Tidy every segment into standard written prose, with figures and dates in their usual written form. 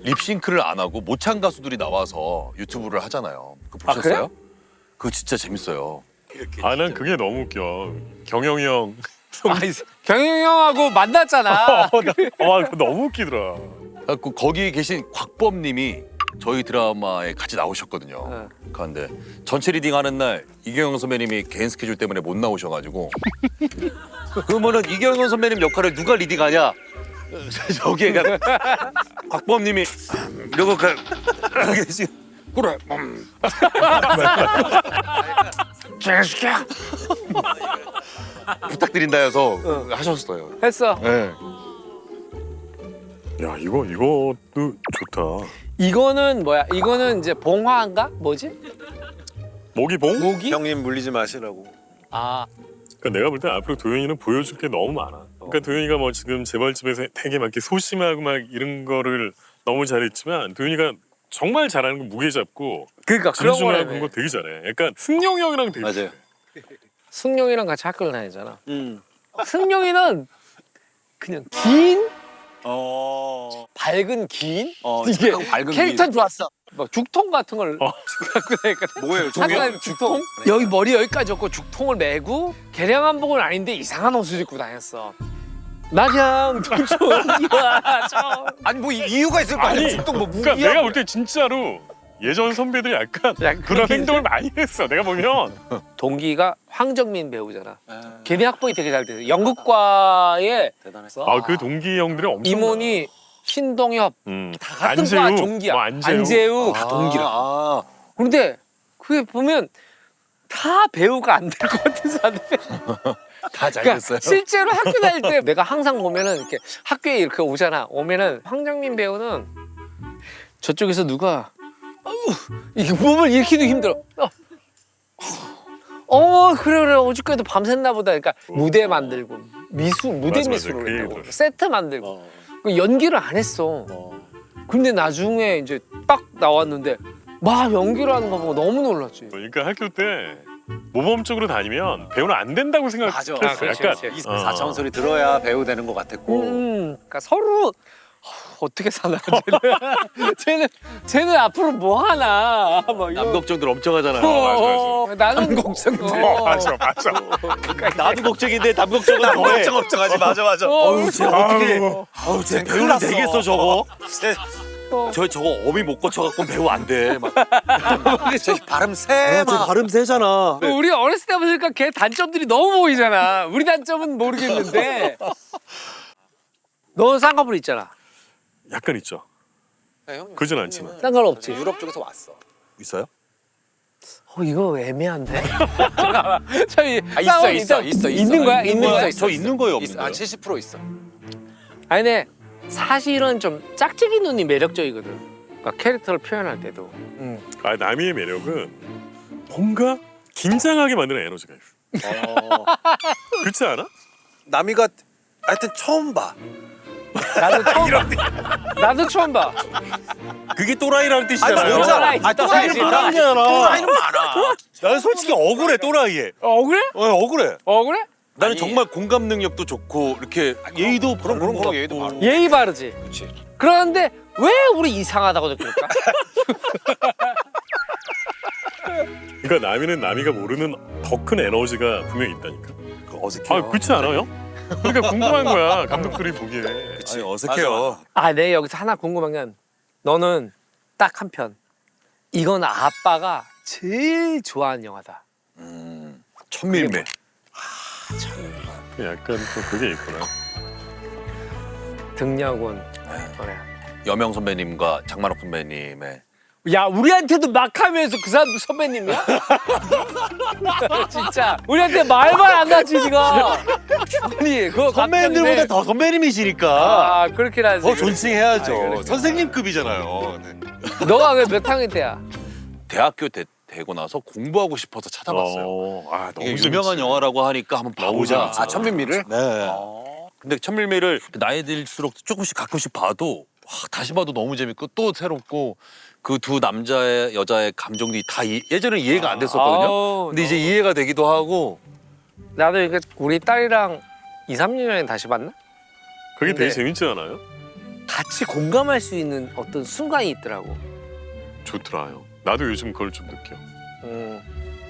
립싱크를 안 하고 모창 가수들이 나와서 유튜브를 하잖아요. 그거 보셨어요? 그래요? 그거 진짜 재밌어요. 아, 난 그게 너무 웃겨. 경영이 형. 경영이 형하고 만났잖아. 그거 너무 웃기더라. 그래갖고 거기 계신 곽범님이 저희 드라마에 같이 나오셨거든요. 그런데 전체 리딩하는 날 이경영 선배님이 개인 스케줄 때문에 못 나오셔가지고 그러면은 이경영 선배님 역할을 누가 리딩하냐? 저기에 곽범님이 이러고 계시 그래. 개새끼야. 부탁드린다 해서 하셨어요. 했어. 네. 야, 이것도 좋다. 이거는 뭐야? 이거는 이제 봉화인가? 뭐지? 모기봉? 모기? 형님 물리지 마시라고. 아, 그러니까 내가 볼 때 앞으로 도현이는 보여줄 게 너무 많아. 그러니까 도현이가 뭐 지금 재벌집에서 되게 막 이렇게 소심하고 막 이런 거를 너무 잘했지만 도현이가 정말 잘하는 건 무게 잡고 그러니까 그런 진중하고 거라며. 그런 거 되게 잘해. 약간 승용이 형이랑 되게 맞아요. 승용이랑 같이 학교를 다니잖아. 승용이는 그냥 긴 밝은 긴 이게 밝은 캐릭터는 좋았어. 막 죽통 같은 걸 갖고 다니까. 뭐예요? 약간 죽통? 여기 머리 여기까지 없고 죽통을 메고 개량 한복은 아닌데 이상한 옷을 입고 다녔어. 나냥 도전이야. 아니 뭐 이유가 있을 거 아니야? 죽동 뭐 그러니까 무기야? 내가 볼 때 진짜로 예전 선배들이 약간 그런 행동을 많이 했어. 내가 보면 동기가 황정민 배우잖아. 걔네 학번이 되게 잘 돼. 연극과에 대단했어. 그 동기 형들이 엄청 임원이 신동엽 다 같은 안재우, 과 동기야. 뭐 안재우. 다 동기라. 그런데 그게 보면 다 배우가 안 될 것 같은 사람들. 다 잘 그러니까 됐어요. 실제로 학교 다닐 때 내가 항상 보면은 이렇게 학교에 이렇게 오면은 황정민 배우는 저쪽에서 누가 이 몸을 일으키도 힘들어. 그래 어저께도 밤샜나 보다. 그러니까 무대 만들고 무대 맞아, 미술을 그 했다고. 얘기도 세트 만들고 그 연기를 안 했어. 근데 나중에 이제 딱 나왔는데 막 연기를 하는 거 보고 너무 놀랐지. 그러니까 학교 때 모범적으로 다니면 배우는 안 된다고 생각했어. 그렇지, 약간 그렇지. 4차원 소리 들어야 배우 되는 것 같았고. 그러니까 서로 어떻게 사나 쟤는 앞으로 뭐 하나 막 남 이런. 걱정들 엄청 하잖아요. 나는 걱정돼. 맞아. 나도 걱정인데 남 걱정은 안 해. 걱정하지. 맞아. 쟤 어떻게? 쟤 배우는 났어. 되겠어 저거. 저거 어미 못 거쳐갖고 배우 안 돼. 막. 저 발음 세. 쟤 발음 세잖아. 우리 어렸을 때 보니까 걔 단점들이 너무 보이잖아. 우리 단점은 모르겠는데. 너 쌍꺼풀 있잖아. 약간 있죠. 그러진 않지만. 쌍꺼풀 없지. 유럽 쪽에서 왔어. 있어요? 이거 애매한데. 저기 있어. 있는 거야? 있는 거야? 저 있는 거예요, 없는 있어. 거예요? 한 70% 있어. 아니 근데 사실은 좀 짝짝이 눈이 매력적이거든. 그러니까 캐릭터를 표현할 때도. 남이의 매력은 뭔가 긴장하게 만드는 에너지가 있어. 그렇지 않아? 남이가 하여튼 처음 봐. 나도 처음 봐. 그게 또라이라는 뜻이잖아요. 또라이. 또라이는 많잖아. 또라이는 많아. 나는 솔직히 억울해 또라이에. 억울해? 억울해. 억울해? 나는 정말 공감 능력도 좋고 이렇게 예의도 그럼 예의도 많아. 예의 바르지. 그렇지. 그런데 왜 우리 이상하다고 느낄까? 그러니까 남이가 모르는 더 큰 에너지가 분명히 있다니까. 어색해요. 그렇지 않아요? 그러니까 궁금한 거야 감독들이 보기에. 아니, 어색해요. 내 여기서 하나 궁금한 건 너는 딱 한 편. 이건 아빠가 제일 좋아하는 영화다. 천밀매. 약간 또 그게 있구나. 등려군. 그래. 여명 선배님과 장만옥 선배님의 야 우리한테도 막 하면서 그 사람도 선배님이야? 진짜 우리한테 말만 안 하지 니가. 아니 그거 선배님들보다 더 선배님이시니까 그렇긴 하지. 더 존칭해야죠. 그렇긴 선생님급이잖아요. 네. 너가 왜 몇 학년 때야? 대학교 되고 나서 공부하고 싶어서 찾아봤어요. 너무 이게 유명한 영화라고 하니까 한번 봐보자. 천민미를? 네. 근데 천밀매를 나이 들수록 조금씩 가끔씩 봐도 다시 봐도 너무 재밌고 또 새롭고 그 두 남자의 여자의 감정이 다 예전에 이해가 안 됐었거든요. 근데 이제 이해가 되기도 하고. 나도 이게 우리 딸이랑 2, 3년 전에 다시 봤나? 그게 되게 근데- 재밌지 않아요? 같이 공감할 수 있는 어떤 순간이 있더라고. 좋더라요. 나도 요즘 그걸 좀 느껴. 음.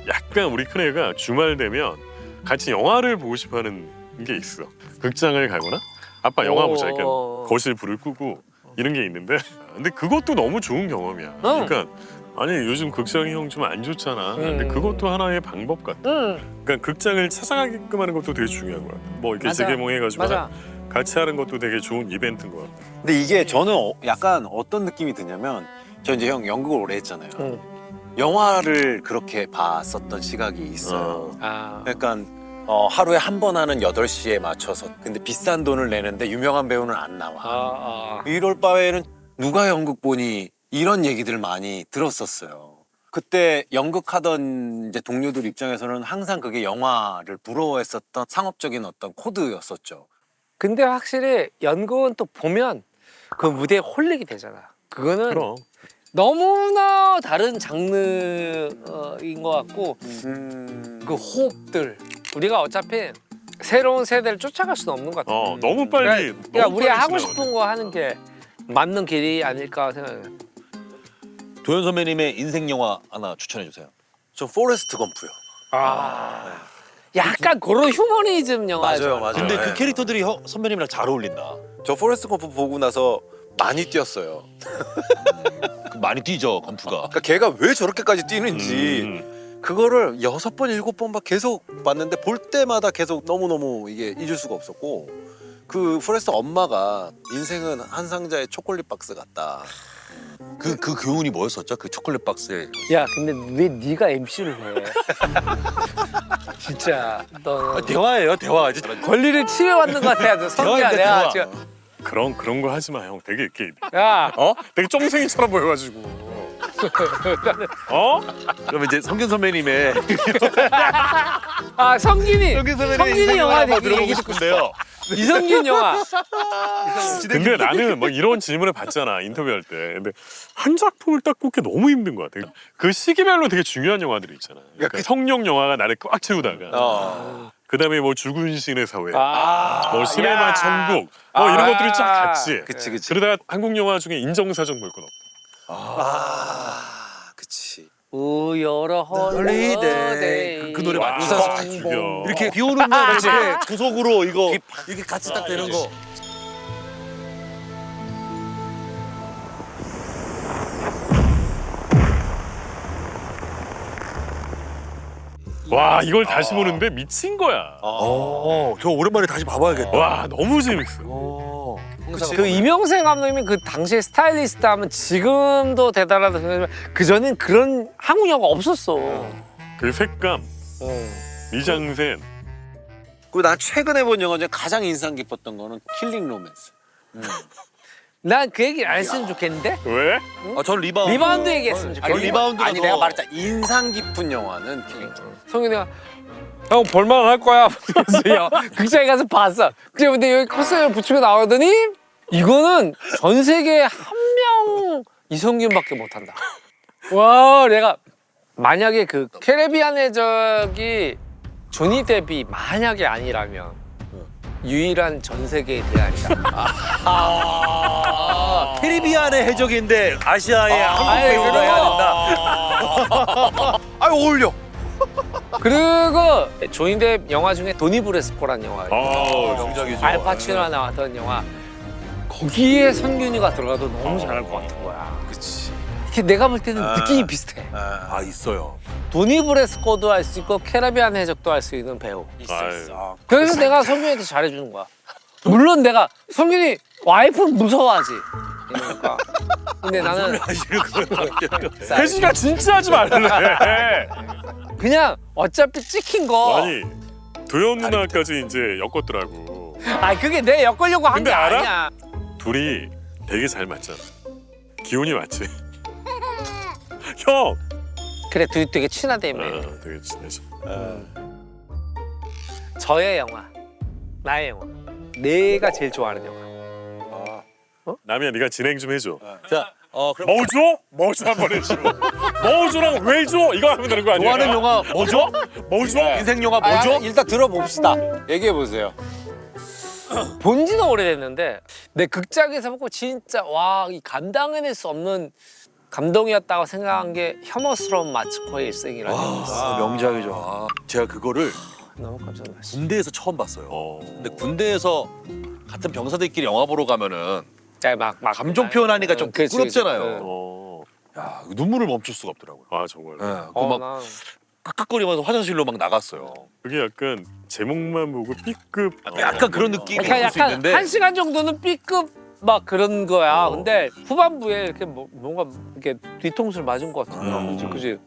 약간 우리 큰애가 주말 되면 같이 영화를 보고 싶어하는 게 있어. 극장을 가거나 아빠 영화 보자. 이렇게 거실 불을 끄고 이런 게 있는데 근데 그것도 너무 좋은 경험이야. 그러니까 아니 요즘 극장이 형 좀 안 좋잖아. 근데 그것도 하나의 방법 같아. 그러니까 극장을 찾아가게끔 하는 것도 되게 중요한 거야. 뭐 이렇게 맞아. 재개봉해가지고 맞아. 같이 하는 것도 되게 좋은 이벤트인 것 같아. 근데 이게 저는 약간 어떤 느낌이 드냐면 저 이제 형 연극을 오래 했잖아요. 영화를 그렇게 봤었던 시각이 있어요. 아. 그러니까 하루에 한 번 하는 8시에 맞춰서 근데 비싼 돈을 내는데 유명한 배우는 안 나와. 이럴 바에는 누가 연극 보니 이런 얘기들 많이 들었었어요. 그때 연극하던 이제 동료들 입장에서는 항상 그게 영화를 부러워했었던 상업적인 어떤 코드였었죠. 근데 확실히 연극은 또 보면 그 무대에 홀리게 되잖아. 그거는 그럼. 너무나 다른 장르인 것 같고 그 호흡들 우리가 어차피 새로운 세대를 쫓아갈 수는 없는 것 같아. 너무 빨리. 그러니까 너무 우리가 빨리 하고 지나가네. 싶은 거 하는 게 맞는 길이 아닐까 생각해. 도현 선배님의 인생 영화 하나 추천해 주세요. 저 포레스트 검프요. 약간 그런 휴머니즘 영화죠. 맞아요. 근데 네. 그 캐릭터들이 선배님이랑 잘 어울린다. 저 포레스트 검프 보고 나서 많이 뛰었어요. 많이 뛰죠, 검프가. 그러니까 걔가 왜 저렇게까지 뛰는지 그거를 6번, 7번 막 계속 봤는데 볼 때마다 계속 너무너무 이게 잊을 수가 없었고 그 포레스트 엄마가 인생은 한 상자의 초콜릿 박스 같다. 그 교훈이 뭐였었죠? 그 초콜릿 박스에. 야, 근데 왜 네가 MC를 해? 진짜 너 대화예요, 대화. 권리를 침해받는 것 같아. 너 성기야, 대화인데, 내가 대화. 지금. 그런 거 하지 마 형. 되게 이렇게 야, 되게 쫑생이처럼 보여가지고. 그럼 이제 성균 선배님의 성균이 성균 영화 한번 되게 들어보고 얘기 듣고 싶은데요. 이성균 영화. 근데 나는 뭐 이런 질문을 받잖아 인터뷰할 때. 근데 한 작품을 딱 꼽기 너무 힘든 것 같아. 그 시기별로 되게 중요한 영화들이 있잖아. 그러니까 성룡 영화가 나를 꽉 채우다가. 그다음에 뭐 죽은 신의 사회, 뭐 시네마 천국, 뭐 이런 것들이 쫙 같이. 그치. 그러다가 한국 영화 중에 인정사정 볼 건 없다. 그치. 우여러 홀리데이. 그 노래 맞죠? 우산석 다 죽여. 이렇게 비 오는 날 이렇게 구석으로 이거 이렇게 같이 딱 되는 거. 와 이걸 다시 보는데 미친 거야. 저 오랜만에 다시 봐봐야겠다. 와 너무 재밌어. 그 이명세 감독님이 그 당시에 스타일리스트 하면 지금도 대단하다 생각하지만 그 전엔 그런 한국 영화 없었어. 그 색감, 미장센. 그리고 난 최근에 본 영화 중에 가장 인상 깊었던 거는 킬링 로맨스. 난 그 얘기 안 했으면 좋겠는데? 왜? 전 리바운드. 리바운드 얘기했으면 아니 좋겠는데? 리바운드가 아니 내가 말했잖아. 인상 깊은 영화는 킬링 로맨스. 성균이가 형 볼만할 거야. 그래서 극장에 가서 봤어. 근데 여기 커스를 붙이고 나오더니 이거는 전 세계에 한 명 이성균밖에 못한다. 와 내가 만약에 그 캐리비안 해적이 조니 데뷔 만약에 아니라면 유일한 전 세계의 대안이다. 캐리비안의 해적인데 아시아의 한국 배우가 해야 된다. 아유 어울려. 그리고 조니 데뷔 영화 중에 도니 브레스코라는 영화예요. 명작이죠. 알파치노가 나왔던 영화. 거기에 선균이가 들어가도 너무 잘할 것 같은 거야. 그치. 이렇게 내가 볼 때는 느낌이 비슷해. 있어요. 도니 브레스코도 할 수 있고 캐리비안 해적도 할 수 있는 배우. 있어. 그래서 내가 성균이한테 잘해주는 거야. 물론 내가 성균이 와이프는 무서워하지. 그러니까. 근데 나는 혜진아 진짜 하지 말래. 그냥 어차피 찍힌 거. 아니 도연 누나까지 이제 엮었더라고. 그게 내 엮으려고 한 근데 게 알아? 아니야. 둘이 되게 잘 맞잖아. 기운이 맞지? 형! 그래 둘이 되게 친하다며. 되게 친해져. 저의 영화, 나의 영화, 내가 제일 좋아하는 영화. 남이야 네가 진행 좀 해줘. 자, 그럼 뭐 줘? 뭐 줘 한번 해줘. 뭐 줘랑 왜 줘? 이거 하면 되는 거 아니야? 좋아하는 영화 뭐죠? 뭐 줘? 인생 영화 뭐죠? 일단 들어봅시다. 얘기해 보세요. 본지는 오래됐는데 내 극장에서 보고 진짜 와 이 감당해낼 수 없는 감동이었다고 생각한 게 혐오스러운 마츠코의 일생이라는 영화. 명작이죠. 제가 그거를 너무 깜짝 놀랐어. 군대에서 처음 봤어요. 근데 군대에서 같은 병사들끼리 영화 보러 가면은 막 감정 표현하니까 좀 그치, 부끄럽잖아요. 야, 눈물을 멈출 수가 없더라고요. 아 정말. 막 깍깍거리면서 화장실로 막 나갔어요. 그게 약간 제목만 보고 B급 약간 그런 느낌이 그러니까 있을 수 약간 있는데 1시간 정도는 B급 막 그런 거야. 근데 후반부에 이렇게 뭔가 이렇게 뒤통수를 맞은 것 같은 그지?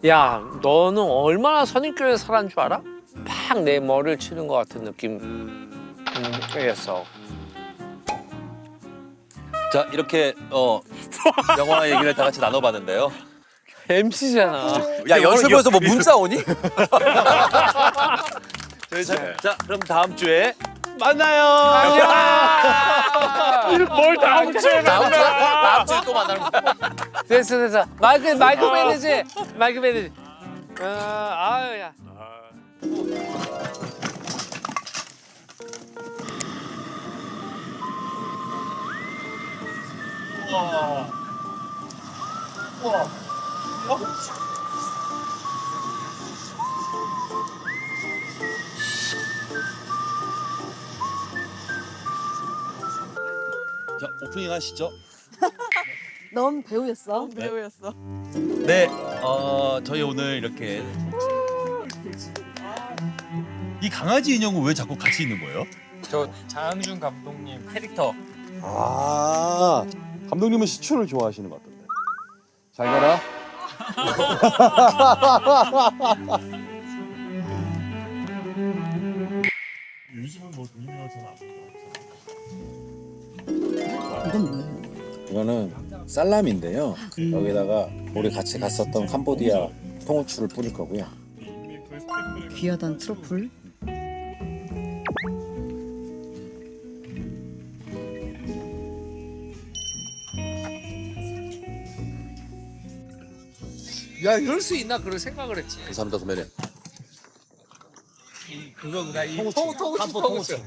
야, 너는 얼마나 선입견에 살았는 줄 알아? 팍 내 머리를 치는 것 같은 느낌이었어. 자, 이렇게 영화 얘기를 다 같이 나눠봤는데요. MC잖아. 야 연습에서 뭐 문자 오니? 자, 그럼 다음 주에 만나요. 뭘 다음 주에 다음 주에 또 만나는 거야. 됐어. 마이크 매니지. 아유 야. 자, 오프닝 하시죠. 넌 배우였어? 배우였어. 네, 저희 오늘 이렇게 이 강아지 인형은 왜 자꾸 같이 있는 거예요? 저 장항준 감독님 캐릭터. 감독님은 시추를 좋아하시는 것 같던데. 잘 가라. 요즘은 뭐 유명하잖아. 이거는 살라미인데요. 여기다가 우리 같이 갔었던 캄보디아 통후추를 뿌릴 거고요. 귀하단 트러플. 야 이럴 수 있나 그런 생각을 했지. 감사합니다, 선배님. 그거구나 이 통후추.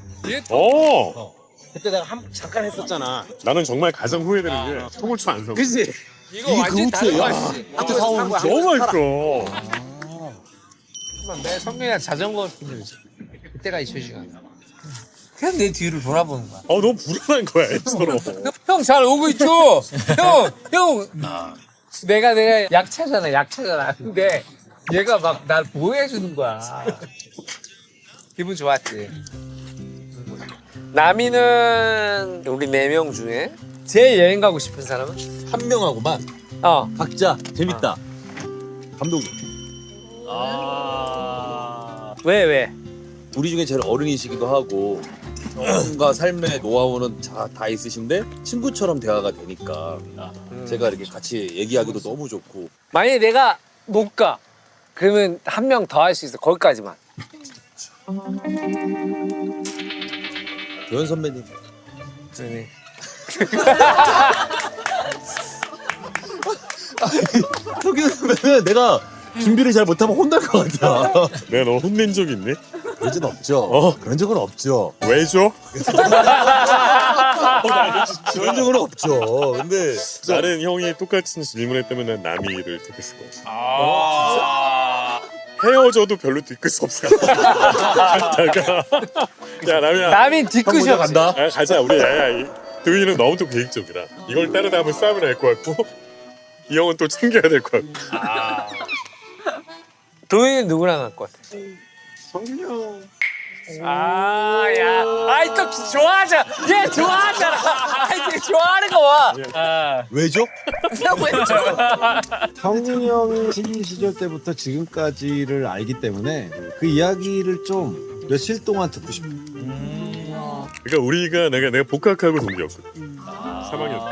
그때 내가 잠깐 했었잖아. 나는 정말 가장 후회되는 게 통후추 안 사. 그치? 이거 완전 다른 맛이지. 그때 사온 거 너무 맛있어. 내 성경이랑 자전거 빌려주지. 그때가 20시간. 그냥 내 뒤를 돌아보는 거야. 너무 불안한 거야 서로. 형 잘 오고 있죠? 형. 내가 약차잖아. 근데 얘가 막 날 보호해주는 거야. 기분 좋았지. 남이는 우리 4명 중에 제일 여행 가고 싶은 사람은? 한 명하고만 각자 재밌다. 감독님. 왜? 우리 중에 제일 어른이시기도 하고 경험과 삶의 노하우는 다 있으신데 친구처럼 대화가 되니까 제가 이렇게 같이 얘기하기도 너무 좋고. 만약에 내가 못 가. 그러면 한 명 더 할 수 있어. 거기까지만. 도현 선배님. 네. 도현 선배는 내가 준비를 잘 못하면 혼날 것 같아. 내가 너 혼낸 적 있니? 그런 적은 없죠. 그런 적은 없죠. 왜 줘? 그런 적은 없죠. 근데 나는 형이 똑같은 질문했다면 난 남이를 택했을 거야. 헤어져도 별로 뒤끝 없어. 갔다가 야 남이야. 남이 뒤끝이 없지. 간다. 가자 우리 야야. 도윤이는 너무 또 계획적이라. 이걸 따르다 하면 싸움이 날 것 같고 이 형은 또 챙겨야 될 것 같고. 도현이는 누구랑 갈 것 같아? 성균이 형. 아이 또 좋아하잖아. 얘 좋아하잖아. 얘 좋아하는 거 봐. 왜죠? 성균이 형이 신인 시절 때부터 지금까지를 알기 때문에 그 이야기를 좀 며칠 동안 듣고 싶어요. 그러니까 우리가 내가 복학하고 동기였거든. 3학년 때.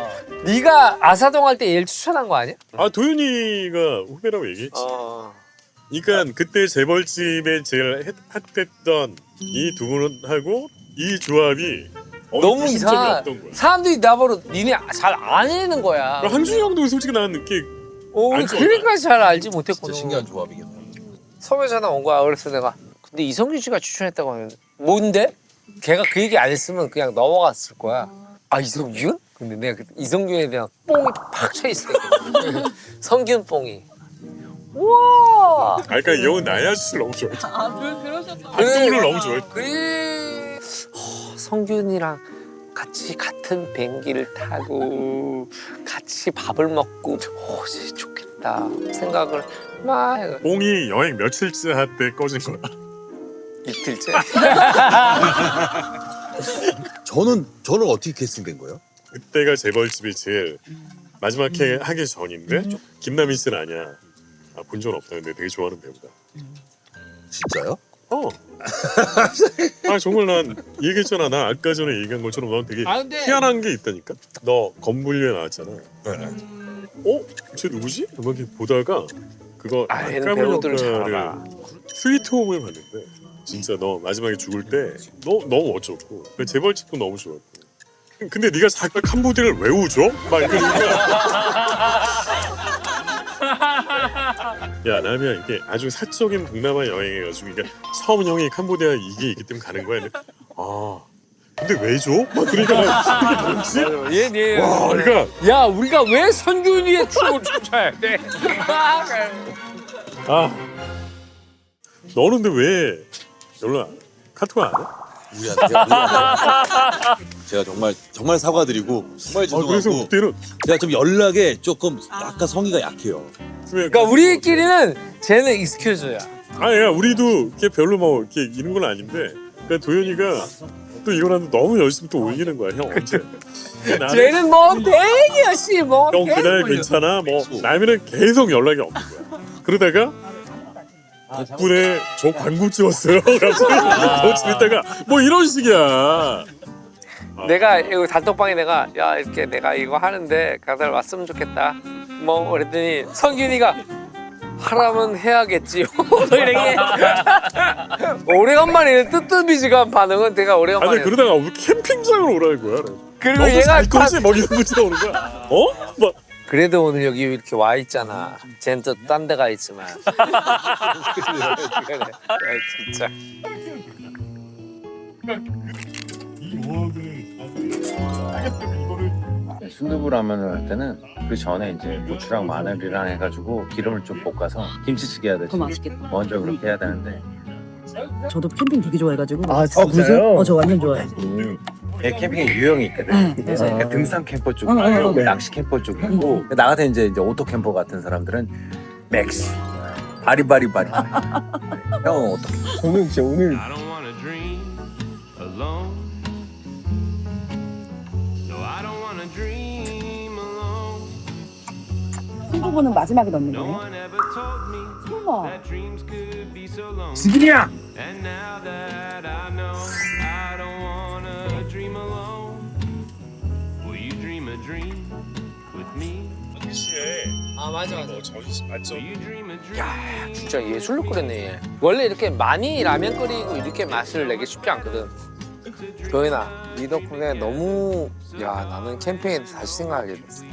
네가 아사동 할 때 얘를 추천한 거 아니야? 도윤이가 후배라고 얘기했지. 그러니까 그때 재벌집에 제일 핫했던 이 두 분하고 이 조합이 너무 이상한. 없던 거야. 사람들이 나보러 니네 잘 안 해는 거야. 한준이 형도 솔직히 나는 느끼. 우리 안 좋아. 그림까지 잘 알지 못했거든. 진짜 신기한 조합이겠다. 서울 전화 온 거야. 그래서 내가 근데 이성균 씨가 추천했다고 하는데 뭔데? 걔가 그 얘기 안 했으면 그냥 넘어갔을 거야. 아 이성균? 근데 내가 그때 이성균에 대한 뽕이 팍 쳐 있어. 성균 뽕이. 우와. 아, 그러니까 이 형은 나의 아저씨를 너무 좋아해. 그러셨어. 한동훈을 너무 좋아해. 그래. 성균이랑 같이 같은 비행기를 타고 같이 밥을 먹고 진짜 좋겠다 생각을 막 해가 뽕이 여행 며칠째 할 때 꺼진 거야. 이틀째. 저는 어떻게 캐스팅된 거예요? 그때가 재벌집이 제일 마지막 회 하기 전인데 김남희 씨는 아니야. 아, 본 적은 없다. 근데 되게 좋아하는 배우다. 진짜요? 아 정말 난 얘기했잖아. 나 아까 전에 얘기한 것처럼 넌 되게 근데 희한한 게 있다니까. 너 건물류에 나왔잖아. 쟤 누구지? 이렇게 보다가 그거 얘는 배우들을 잘 알아. 스위트홈을 봤는데 진짜 너 마지막에 죽을 때 너 너무 어쩌고 그 재벌집도 너무 좋았고. 근데 네가 자꾸 캄보디아를 왜 우죠? 막 이러니까 야 남이야 이게 아주 사적인 동남아 여행해가지고 그러니까 처음 형이 캄보디아 이게 있기 때문에 가는 거야. 근데 근데 왜 줘? 막 그러니까 이게 뭐지? 얘. 와 그러니까 야 우리가 왜 선균이의 춤을 춰야 돼? 너는 근데 왜 연락 카톡 안 해? 우리한테 제가 정말 사과드리고 정말 그래서 죄송하고 그때는 제가 좀 연락에 조금 약간 성의가 약해요. 그러니까 우리끼리는 쟤는 익스큐즈야. 야 우리도 걔 별로 뭐 이렇게 이런 건 아닌데 그러니까 도현이가 또 이거라도 너무 열심히 또 올리는 거야. 형 언제? 쟤는 뭐 되게 열심히 뭐. 형 그날 괜찮아? 뭐 라면은 계속 연락이 없는 거야. 그러다가 덕분에 저 광고 찍었어요. 갑자기 더 재밌다가 뭐 이런 식이야. 내가 이거 단톡방에 내가 야 이렇게 내가 이거 하는데 다들 왔으면 좋겠다. 뭐 그랬더니 성균이가 하라면 해야겠지요. 이렇게 오래간만에 뜨뜻미지간 반응은 내가 오래간만에. 아니 그러다가 우리 캠핑장으로 오라는 거야. 그리고 너도 얘가 살 거지? 막 이런 문자가 오는 거야. 막 그래도 오늘 여기 이렇게 와 있잖아. 쟤는 또 딴 데 가 있지만. 그래. 진짜. 순두부라면을 할 때는 그 전에 이제 고추랑 마늘이랑 해가지고 기름을 좀 볶아서 김치찌개 하듯이 더 맛있겠다. 먼저 그렇게 해야 되는데 저도 캠핑 되게 좋아해가지고. 진짜요? 저 완전 좋아해. 캠핑에 유형이 있거든. 네, 그래서 맞아요. 그러니까 등산 캠퍼 쪽, 네. 낚시 캠퍼 쪽 있고 나 같은 이제 오토 캠퍼 같은 사람들은 맥스, 바리바리바리. 형은 어떻게? 저는 진짜 오늘 순두부는 마지막에 넣는 거예요? 설마. 지금이야. 아 맞아. 야 진짜 예술로 끓였네 얘. 원래 이렇게 많이 라면 끓이고 이렇게 맛을 내기 쉽지 않거든. 도현아 네 덕분에 너무 나는 캠핑에 다시 생각하게 됐어.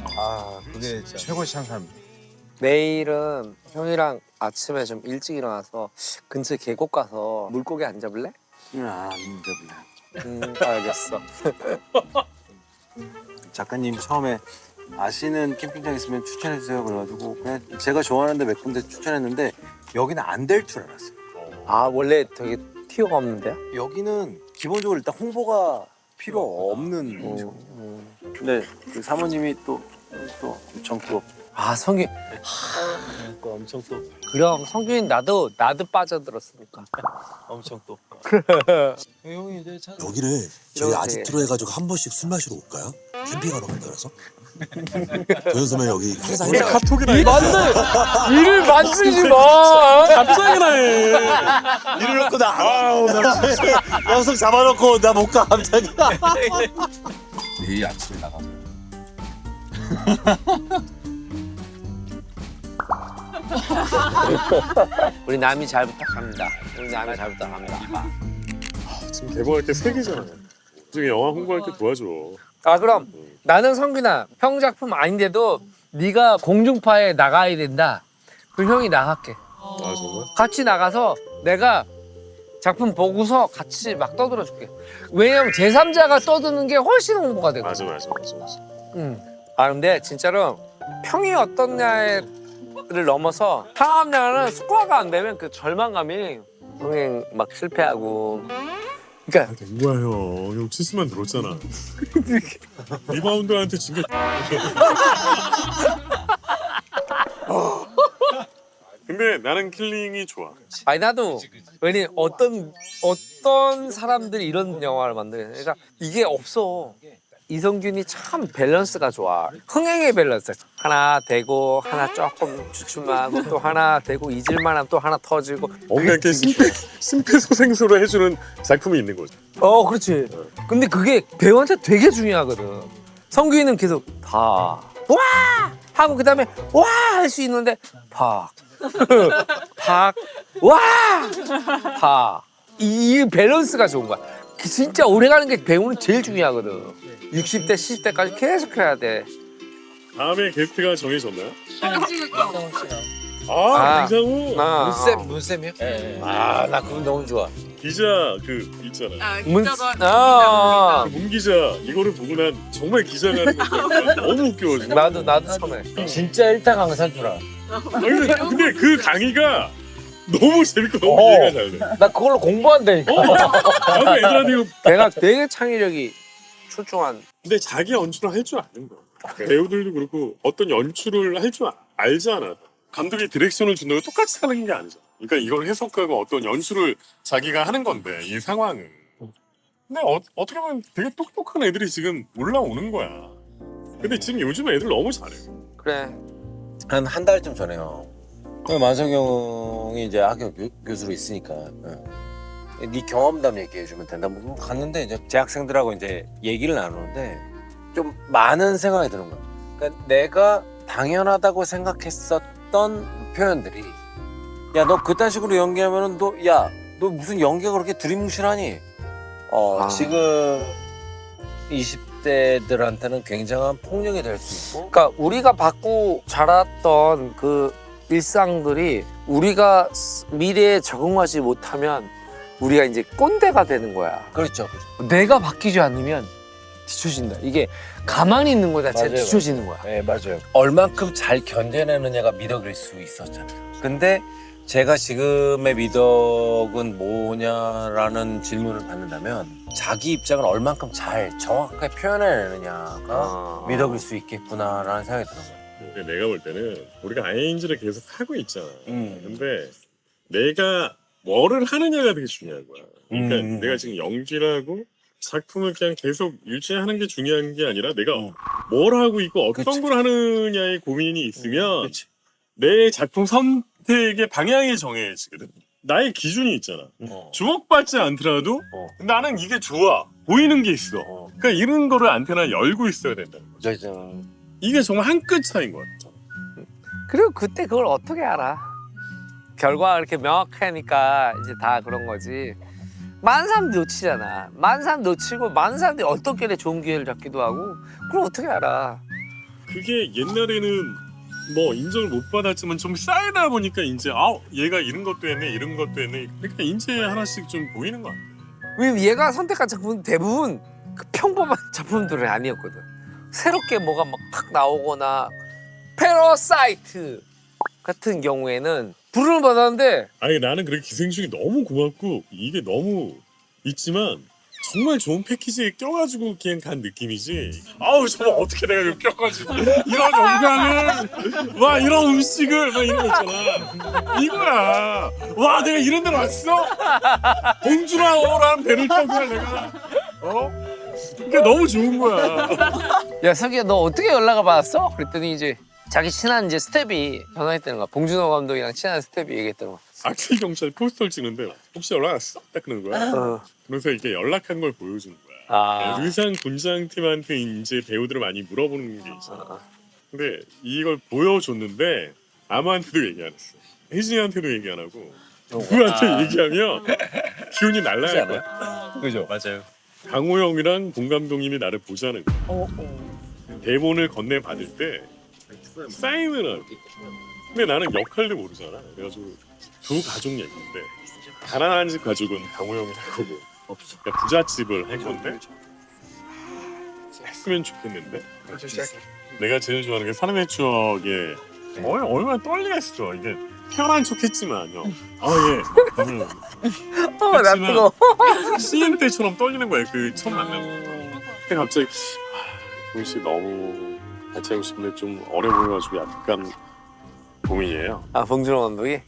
그게 최고 찬사입니다. 내일은 형이랑 아침에 좀 일찍 일어나서 근처 계곡 가서 물고기 안 잡을래? 안 잡네. 알겠어. 작가님 처음에 아시는 캠핑장 있으면 추천해 주세요 그래가지고 그냥 제가 좋아하는데 몇 군데 추천했는데 여기는 안 될 줄 알았어요. 아 원래 되게 티오가 없는데요? 여기는 기본적으로 일단 홍보가 필요 없는 곳이고 근데 그 사모님이 또 엄청 또 아 성균. 엄청 또 그럼 성균이 나도 빠져들었으니까. 엄청 또 여기를 저희 아지트로 해가지고 한 번씩 술 마시러 올까요? 캠핑하러 갈 거라서. 도현 선배 여기 항상 우리 카톡이나 해. 일을 만들지 마. 갑자기나 해. 이래놓고 나 영석 잡아놓고 나 못 가 갑자기. 내일 아침에 나가서 우리 남이 잘 부탁합니다. 우리 남이 잘 부탁합니다. 지금 개봉할 때 3개잖아. 나중에 영화 홍보할 때 도와줘. 아 그럼 나는 성균아 형 작품 아닌데도 네가 공중파에 나가야 된다. 그럼 형이 나갈게. 아 정말? 같이 나가서 내가 작품 보고서 같이 막 떠들어줄게. 왜냐면 제3자가 떠드는 게 훨씬 홍보가 되고. 맞아. 아 근데 진짜로 평이 어떻냐를 넘어서 상암량은 스코어가 안 되면 그 절망감이 흥행 막 실패하고. 그러니까 된 거야 형 70만 들었잖아. 리바운드한테 진 게. 근데 나는 킬링이 좋아. 아니 나도 왜냐 어떤 사람들이 이런 영화를 만드냐. 그러니까 이게 없어. 이성균이 참 밸런스가 좋아. 흥행의 밸런스. 하나 되고 하나 조금 주춤하고 또 하나 되고 잊을만하면 또 하나 터지고. 뭔가 이렇게 심폐소생술을 해주는 작품이 있는 거지. 그렇지. 근데 그게 배우한테 되게 중요하거든. 성균이는 계속 와 하고 그다음에 와 할 수 있는데 팍 와! 이 밸런스가 좋은 거야. 진짜 오래가는 게 배우는 제일 중요하거든. 60대, 70대까지 계속 해야 돼. 다음에 게스트가 정해졌나요? 아, 이상우 문쌤이요? 나 그분 너무 좋아. 기자 그 있잖아. 문 기자 이거를 보고 난 정말 기자가 하는 거 너무 웃겨. 나도 처음에. 진짜 일타 강사인 줄 알아. 근데 그 강의가 너무 재밌고 너무 이해가 잘 돼. 나 그걸로 공부한다니까. 나도 애들한테 이거 걔가 되게 창의력이 출중한. 근데 자기 연출을 할 줄 아는 거야. 배우들도 그렇고 어떤 연출을 할 줄 알잖아. 감독이 디렉션을 준다고 똑같이 하는 게 아니잖아. 그러니까 이걸 해석하고 어떤 연출을 자기가 하는 건데 이 상황은. 근데 어떻게 보면 되게 똑똑한 애들이 지금 올라오는 거야. 근데 지금 요즘 애들 너무 잘해. 그래. 한 달쯤 전에요. 만성이 형이 이제 학교 교수로 있으니까 네 경험담 얘기해주면 된다고 갔는데 이제 재학생들하고 이제 얘기를 나누는데 좀 많은 생각이 드는 거야. 그러니까 내가 당연하다고 생각했었던 표현들이 야 너 그딴 식으로 연기하면은 너 무슨 연기가 그렇게 두리뭉실하니? 지금 20대들한테는 굉장한 폭력이 될 수 있고. 그러니까 우리가 받고 자랐던 그 일상들이 우리가 미래에 적응하지 못하면 우리가 이제 꼰대가 되는 거야. 그렇죠. 내가 바뀌지 않으면 뒤처진다. 이게 가만히 있는 거 자체가 맞아요, 뒤처지는 거야. 네, 맞아요. 얼만큼 잘 견뎌내느냐가 미덕일 수 있었잖아요. 근데 제가 지금의 미덕은 뭐냐라는 질문을 받는다면 자기 입장을 얼만큼 잘 정확하게 표현해내느냐가 미덕일 수 있겠구나라는 생각이 들어요. 근데 내가 볼 때는 우리가 ING를 계속 하고 있잖아. 근데 내가 뭐를 하느냐가 되게 중요한 거야. 그러니까 내가 지금 연기를 하고 작품을 그냥 계속 유지하는 게 중요한 게 아니라 내가 뭘 하고 있고 어떤 그치. 걸 하느냐의 고민이 있으면 내 작품 선택의 방향이 정해지거든. 나의 기준이 있잖아. 주목받지 않더라도 나는 이게 좋아. 보이는 게 있어. 그러니까 이런 거를 안테나 열고 있어야 된다는 거죠. 이게 정말 한 끗 차이인 것 같아. 그리고 그때 그걸 어떻게 알아? 결과가 그렇게 명확하니까 이제 다 그런 거지. 많은 사람들이 놓치잖아. 많은 사람 놓치고 많은 사람들이 어떤 길에 좋은 기회를 잡기도 하고 그걸 어떻게 알아? 그게 옛날에는 뭐 인정을 못 받았지만 좀 쌓이다 보니까 이제 얘가 이런 것도 했네 이런 것도 했네. 그러니까 인제 하나씩 좀 보이는 것 같아. 왜냐면 얘가 선택한 작품은 대부분 그 평범한 작품들이 아니었거든. 새롭게 뭐가 막 탁 나오거나 패러사이트 같은 경우에는 부름을 받았는데 아니 나는 그렇게 기생충이 너무 고맙고 이게 너무 있지만 정말 좋은 패키지에 껴가지고 그냥 간 느낌이지. 아우 정말 어떻게 내가 여기 껴가지고 이런 영광을 와 이런 음식을 막 이런 거 있잖아. 이거야. 와 내가 이런 데로 왔어? 공주라오라는 배를 타고 내가 그게 너무 좋은 거야. 야 석이야 너 어떻게 연락을 받았어? 그랬더니 이제 자기 친한 이제 스텝이 전화했다는 거야. 봉준호 감독이랑 친한 스텝이 얘기했다는 거야. 악질 경찰 포스터를 찍는데 혹시 연락 왔어? 딱 그러는 거야. 그래서 이렇게 연락한 걸 보여주는 거야. 의상 군장팀한테 이제 배우들을 많이 물어보는 게 있잖아. 근데 이걸 보여줬는데 아무한테도 얘기 안 했어. 혜진이한테도 얘기 안 하고 누구한테 얘기하면 기운이 날라갈 거야. 그죠? 맞아요. 강호 형이랑 공 감독님이 나를 보자는 거야. 대본을 건네받을 때 사인을 하고. 근데 나는 역할도 모르잖아. 그래가지고 두 가족 얘기인데 가난한 집 가족은 강호 형이 할 거고 그러니까 부잣집을 할 건데 했으면 좋겠는데 내가 제일 좋아하는 게 사람의 추억에 얼마나 떨리겠어. 이게 태어난 척했지만요. 아예 나 뜨거. CM 때처럼 떨리는 거예요. 그 처음 만나고. 근데 갑자기 동씨 너무 같이 하고 싶은데 좀 어려 보여가지고 약간 고민이에요. 아 봉준호 감독이?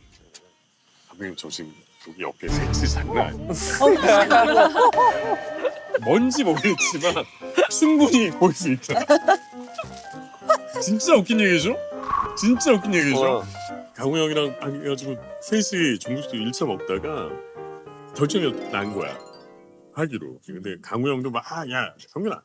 감독님 저 지금 여기 어깨 색지 장난 아니에요. 뭔지 모르겠지만 충분히 보일 수 있다. 진짜 웃긴 얘기죠? 진짜 웃긴 얘기죠? 강우 형이랑 해가지고 셋이 중국집 1차 먹다가 결정이 난 거야. 하기로. 근데 강우 형도 막 야 성균아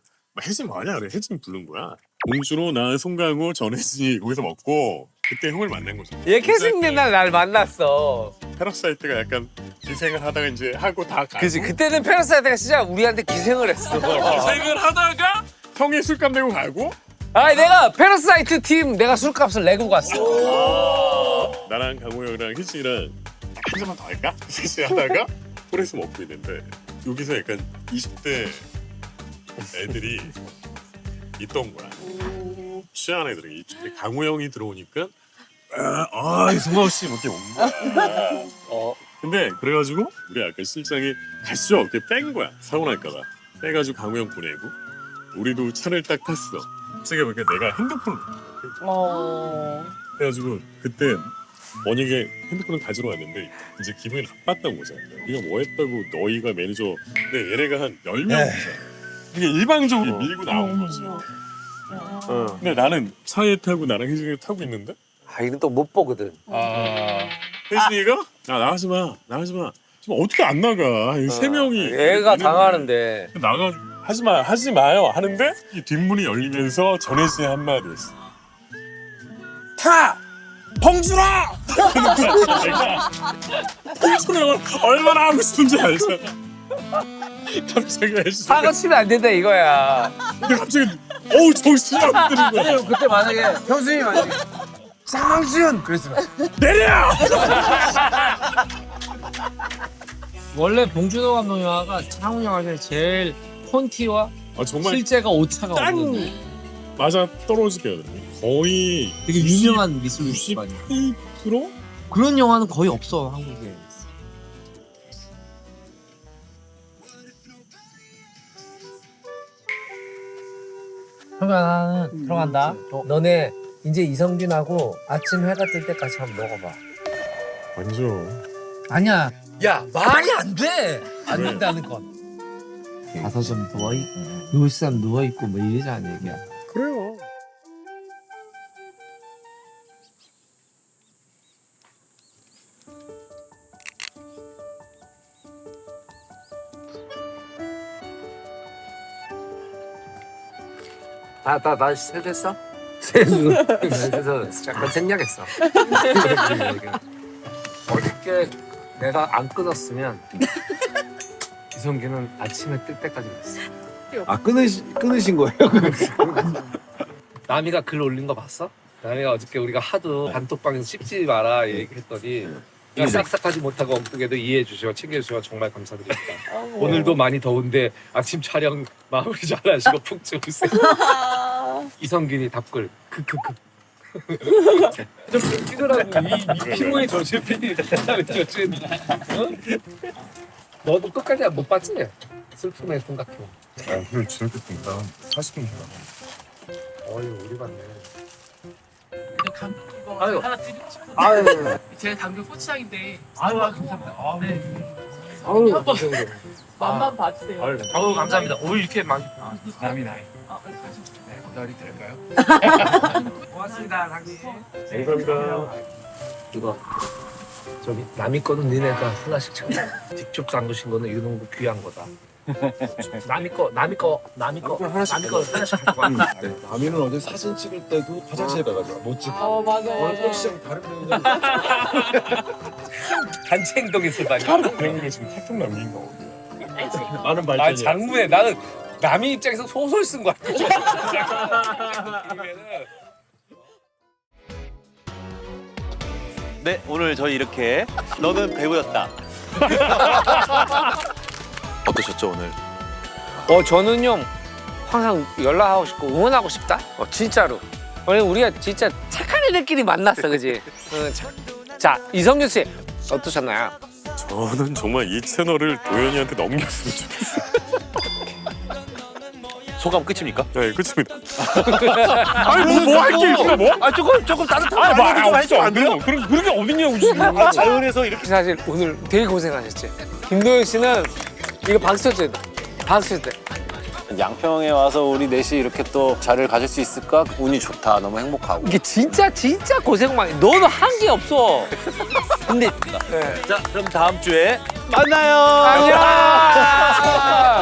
혜진 뭐하냐 그래. 혜진 부른 거야. 봉준호 나 송강호 전혜진이 거기서 먹고 그때 형을 만난 거죠. 얘 캐스팅 된날 날 만났어. 패러사이트가 약간 기생을 하다가 이제 하고 다 가고 그지 그때는 페러사이트가 진짜 우리한테 기생을 했어. 기생을 하다가 형이 술값 내고 가고 아 내가 페러사이트 팀 내가 술값을 내고 갔어. 나랑 강호 형이랑 희진이랑 한 잔만 더 할까? 셋이 하다가 홀에서 먹고 있는데 여기서 약간 20대 애들이 있던 거야. 취한 애들이. 근데 강호 형이 들어오니까 송강호 씨 이렇게 온 거야. 근데 그래가지고 우리 아까 실장이 가시죠 이렇게 뺀 거야. 사고 날까봐. 빼가지고 강호 형 보내고 우리도 차를 딱 탔어. 갑자기 보니까 내가 핸드폰을 그래가지고 그때 원익에 핸드폰을 가지러 왔는데 이제 기분이 나빴던 거잖아. 네가 뭐 했다고 너희가 매니저. 근데 얘네가 한 10명 이게 일방적으로 밀고 나온 거지. 근데 나는 차에 타고 나랑 혜진이가 타고 있는데 아 이건 또 못 보거든. 혜진이가 나가지 마 지금 어떻게 안 나가. 세 명이 얘가 당하는데 나가 하지 마요 하는데 이 뒷문이 열리면서 전혜진이 한마디 했어. 타! 봉준아! 내가 봉준아 얼마나 하고 싶은지 알잖아. 갑자기 혜진이 사고 치면 안 된다 이거야. 근데 갑자기 어우 정신이 안 드는 거야. 그때 만약에 형수님이 만약에 장항준 그랬으면 내려! 원래 봉준호 감독 영화가 창훈 영화 중에 제일 폰티와 정말 실제가 오차가 딱 없는 맞아 떨어지게 해야 돼. 거의 되게 유명한 미술 98%? 그런 영화는 거의 없어 한국에. 형아 나는 들어간다. 너네 이제 이성균하고 아침 해가 뜰 때까지 한번 먹어봐. 완전 아니야. 야 말이 안 돼. 안 된다는 건. 가서 좀 누워있고 누울 사람 누워있고 뭐 이러자는 얘기야. 그래요. 나 세됐어? 세서 약간 생략했어. 어저께 내가 안 끊었으면 이성균은 아침에 뜰 때까지 있어. 끊으신 거예요? 남이가 글 올린 거 봤어? 남이가 어저께 우리가 하도 단톡방에서 씹지 마라 얘기했더니 싹싹하지 못하고 엉뚱해도 이해해 주시고 챙겨 주시고 정말 감사드립니다. 오늘도 많이 더운데 아침 촬영 마무리 잘하시고 푹 주무세요. 이성균이 답글 크크크. 좀 웃기더라고. 이 피부의 조실 PD 조실. 너도 끝까지 못 봤지? 슬픔의 삼각형. 그래 재밌겠다. 40분 어휴 우리 봤네. 감독 이거 아유. 하나 드리고 싶은데 아유. 제 당근 고추장인데 아유 감사합니다. 한번 감사합니다. 맛만 봐주세요. 아유 감사합니다. 오 이렇게 많이. 감사합니다. 기다리 될까요? 고맙습니다 당신. 감사합니다. 이거 저기 남이 거는 니네가 하나씩 챙겨. 직접 담그신 거는 이런 거 귀한 거다. 남이 거 하나씩 갖고 와. 남이는 어제 사진 찍을 때도 화장실 가가지고 못 찍고 맞아. 오늘 시장 다른 배우들 단체 행동이 술반이. 배우가 지금 카톡 남긴 거 어디야? 많은 아 발전이야. 장문에 나는 남이 입장에서 소설 쓴 거야. 네, 오늘 저희 이렇게 너는 배우였다. 어떠셨죠 오늘? 저는요 항상 연락하고 싶고 응원하고 싶다. 진짜로. 왜냐면 우리가 진짜 착한 애들끼리 만났어, 그지? 자, 이성균 씨 어떠셨나요? 저는 정말 이 채널을 도현이한테 넘겼으면 좋겠어요. 소감 끝입니까? 네, 끝입니다. 아니 뭐 할 게 있어 뭐? 아 조금 따뜻한 아니 말도 좀 해주면 안 돼요? 그런 게 어딨냐고 지금. 자연에서 이렇게 사실 오늘 되게 고생하셨지. 김도현 씨는 이거 박수 칠 때, 박수 칠 때. 양평에 와서 우리 넷이 이렇게 또 자리를 가질 수 있을까? 운이 좋다. 너무 행복하고. 이게 진짜 고생 많이. 너도 한 게 없어. 근데 자 그럼 다음 주에 만나요.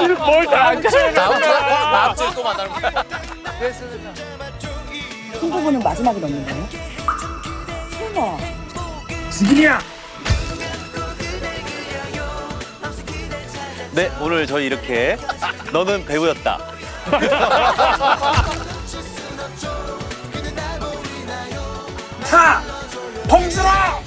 안녕. 뭘 다음 주에 다음 주에 또 만나는 거야. 신부분은 마지막에 넣는 거예요? 설마. 네, 오늘 저희 이렇게 너는 배우였다. 봉준아!